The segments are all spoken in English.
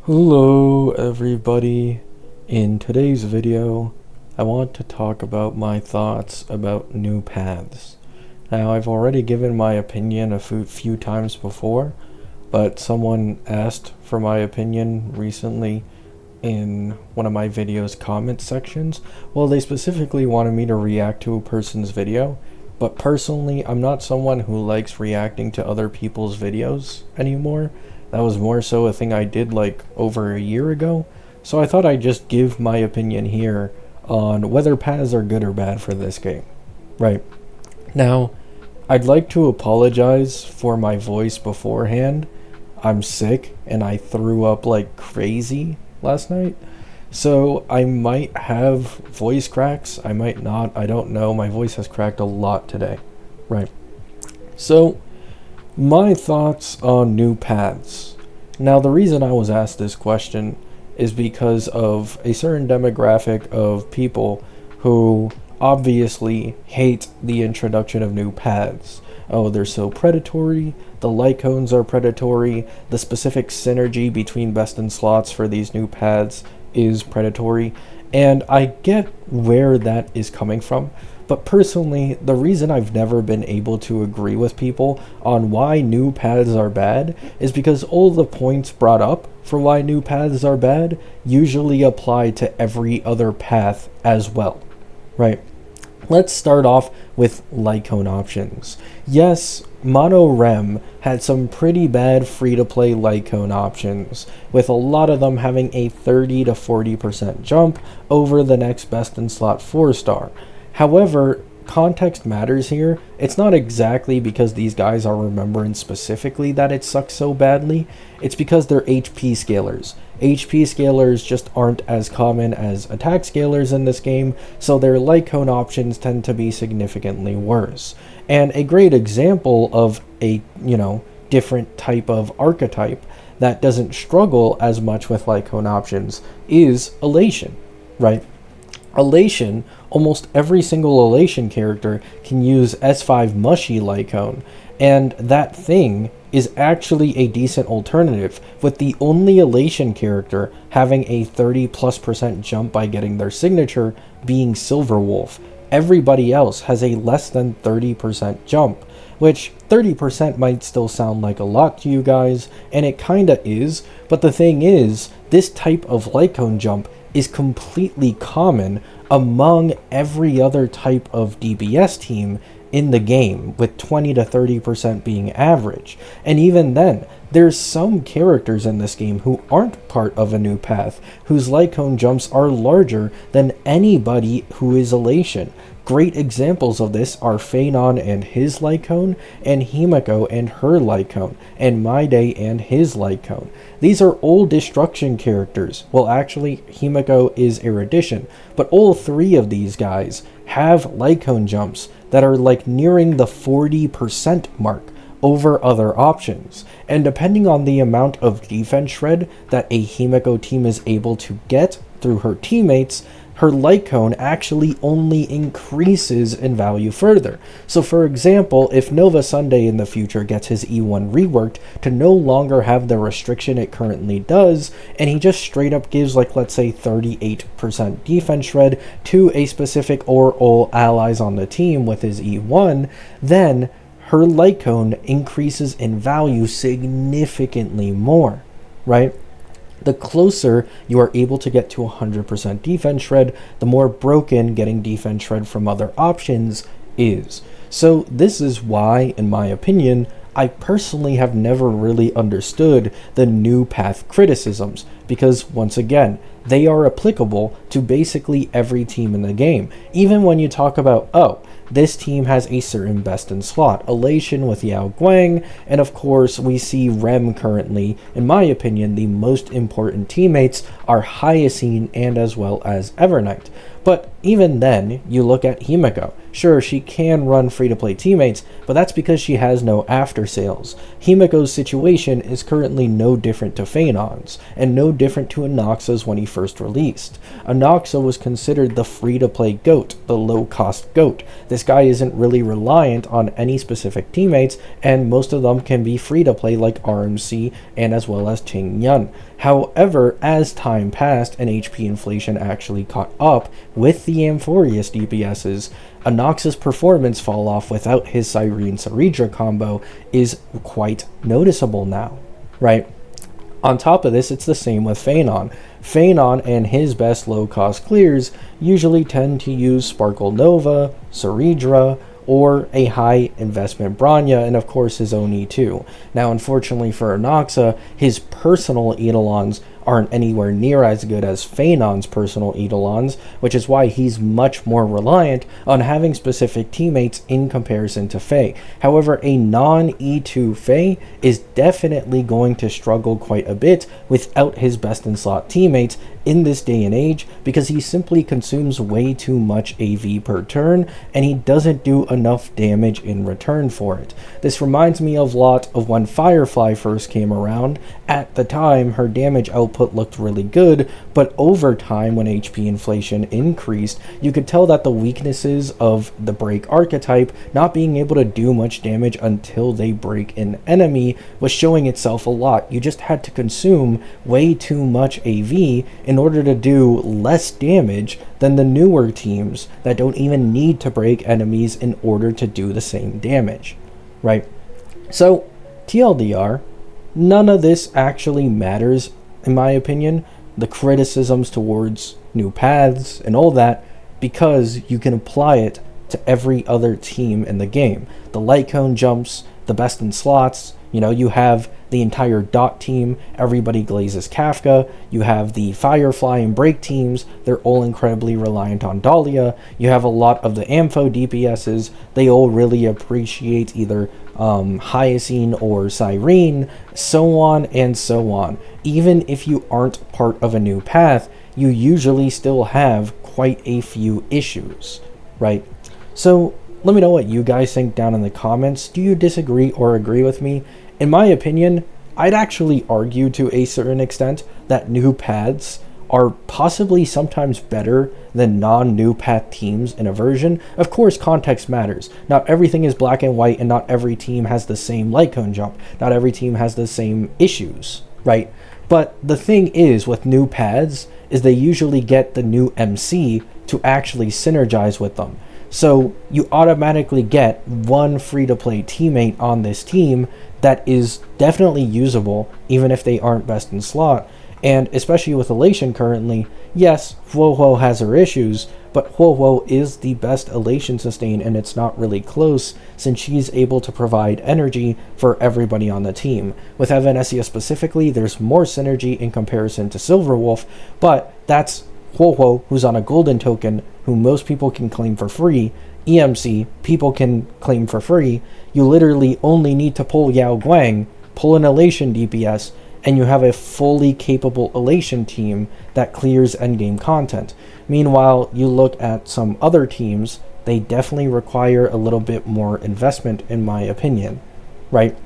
Hello everybody. In today's video, I want to talk about my thoughts about new paths. Now, I've already given my opinion a few times before, but someone asked for my opinion recently in one of my video's comment sections. Well, they specifically wanted me to react to a person's video, but personally, I'm not someone who likes reacting to other people's videos anymore. That was more so a thing I did like over a year ago, so I thought I'd just give my opinion here on whether paths are good or bad for this game. Right. Now, I'd like to apologize for my voice beforehand. I'm sick and I threw up like crazy last night, so I might have voice cracks, I might not, I don't know. My voice has cracked a lot today. Right. So, my thoughts on new paths. Now, the reason I was asked this question is because of a certain demographic of people who obviously hate the introduction of new paths. Oh, they're so predatory, the lycones are predatory, the specific synergy between best and slots for these new paths is predatory, and I get where that is coming from. But personally, the reason I've never been able to agree with people on why new paths are bad is because all the points brought up for why new paths are bad usually apply to every other path as well. Right? Let's start off with lycone options. Yes, Mono Rem had some pretty bad free-to-play lycone options, with a lot of them having a 30 to 40% jump over the next best in slot 4-star. However, context matters here. It's not exactly because these guys are remembering specifically that it sucks so badly. It's because they're HP scalers. HP scalers just aren't as common as attack scalers in this game, so their lycone options tend to be significantly worse. And a great example of a, different type of archetype that doesn't struggle as much with lycone options is Elation, right? Elation, almost every single Elation character can use S5 Mushy Lycone, and that thing is actually a decent alternative, with the only Elation character having a 30+% jump by getting their signature being Silverwolf. Everybody else has a less than 30% jump, which 30% might still sound like a lot to you guys, and it kinda is, but the thing is, this type of Lycone jump is completely common among every other type of DBS team in the game, with 20 to 30% being average. And even then, there's some characters in this game who aren't part of a new path, whose Lycone jumps are larger than anybody who is Elation. Great examples of this are Phanon and his Lycone, and Himiko and her Lycone, and Mayday and his Lycone. These are all destruction characters. Well, actually, Himiko is Erudition, but all three of these guys have Lycone jumps that are like nearing the 40% mark over other options. And depending on the amount of defense shred that a Himiko team is able to get through her teammates, her Lycone actually only increases in value further. So for example, if Nova Sunday in the future gets his E1 reworked to no longer have the restriction it currently does, and he just straight up gives, like, let's say 38% defense shred to a specific or all allies on the team with his E1, then her Lycone increases in value significantly more, right? The closer you are able to get to 100% defense shred, the more broken getting defense shred from other options is. So this is why, in my opinion, I personally have never really understood the new path criticisms, because once again, they are applicable to basically every team in the game. Even when you talk about, oh, this team has a certain best in slot, Elation with Yao Guang, and of course we see Rem currently. In my opinion, the most important teammates are Hyacine and as well as Evernight. But even then, you look at Himiko. Sure, she can run free-to-play teammates, but that's because she has no after-sales. Himiko's situation is currently no different to Phanon's, and no different to Anoxa's when he first released. Anoxa was considered the free-to-play GOAT, the low-cost GOAT. This guy isn't really reliant on any specific teammates, and most of them can be free-to-play like RMC and as well as Ting Yun. However, as time passed and HP inflation actually caught up with the Amphoreus DPSs, Anox's performance fall off without his Cyrene Saridra combo is quite noticeable now, right? On top of this, it's the same with Phanon. Phanon and his best low-cost clears usually tend to use Sparkle Nova, Saridra, or a high investment Bronya, and of course his own E2. Now, unfortunately for Anoxa, his personal Eidolons aren't anywhere near as good as Phanon's personal Eidolons, which is why he's much more reliant on having specific teammates in comparison to Faye. However, a non-E2 Faye is definitely going to struggle quite a bit without his best-in-slot teammates in this day and age, because he simply consumes way too much AV per turn, and he doesn't do enough damage in return for it. This reminds me a lot of when Firefly first came around. At the time, her damage output looked really good, but over time, when HP inflation increased, you could tell that the weaknesses of the break archetype, not being able to do much damage until they break an enemy, was showing itself a lot. You just had to consume way too much AV in order to do less damage than the newer teams that don't even need to break enemies in order to do the same damage, right? So, TLDR, none of this actually matters, in my opinion, the criticisms towards new paths and all that, because you can apply it to every other team in the game. The light cone jumps, the best in slots, you have the entire dot team, everybody glazes Kafka, you have the Firefly and Break teams, they're all incredibly reliant on Dahlia, you have a lot of the Ampho DPSs, they all really appreciate either Hyacine or Cyrene, so on and so on. Even if you aren't part of a new path, you usually still have quite a few issues, right? So let me know what you guys think down in the comments. Do you disagree or agree with me? In my opinion, I'd actually argue to a certain extent that new paths are possibly sometimes better than non-new path teams in a version. Of course, context matters. Not everything is black and white, and not every team has the same light cone jump. Not every team has the same issues, right? But the thing is, with new paths, is they usually get the new MC to actually synergize with them. So you automatically get one free-to-play teammate on this team that is definitely usable, even if they aren't best in slot. And especially with Elation currently, yes, Huohuo has her issues, but Huohuo is the best Elation sustain, and it's not really close, since she's able to provide energy for everybody on the team. With Evanescea specifically, there's more synergy in comparison to Silverwolf, but that's Huohuo, who's on a golden token, who most people can claim for free. EMC, people can claim for free. You literally only need to pull Yao Guang, pull an Elation DPS, and you have a fully capable Elation team that clears endgame content. Meanwhile, you look at some other teams, they definitely require a little bit more investment, in my opinion, right?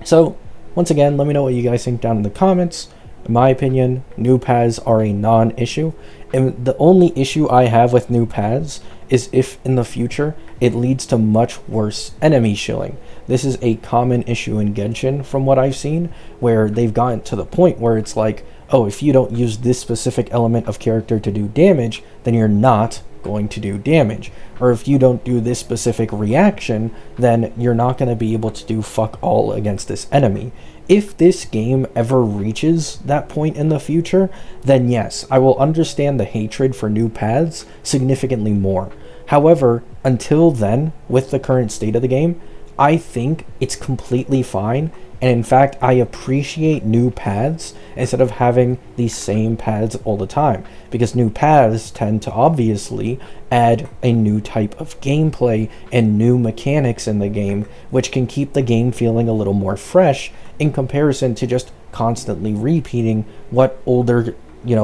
So, once again, let me know what you guys think down in the comments. In my opinion, new paths are a non-issue, and the only issue I have with new paths is if in the future it leads to much worse enemy shilling. This is a common issue in Genshin from what I've seen, where they've gotten to the point where it's like, oh, if you don't use this specific element of character to do damage, then you're not going to do damage. Or if you don't do this specific reaction, then you're not going to be able to do fuck all against this enemy. If this game ever reaches that point in the future, then yes, I will understand the hatred for new paths significantly more. However, until then, with the current state of the game, I think it's completely fine, and in fact, I appreciate new paths instead of having these same paths all the time, because new paths tend to obviously add a new type of gameplay and new mechanics in the game, which can keep the game feeling a little more fresh in comparison to just constantly repeating what older,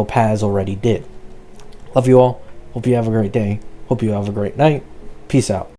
paths already did. Love you all. Hope you have a great day. Hope you have a great night. Peace out.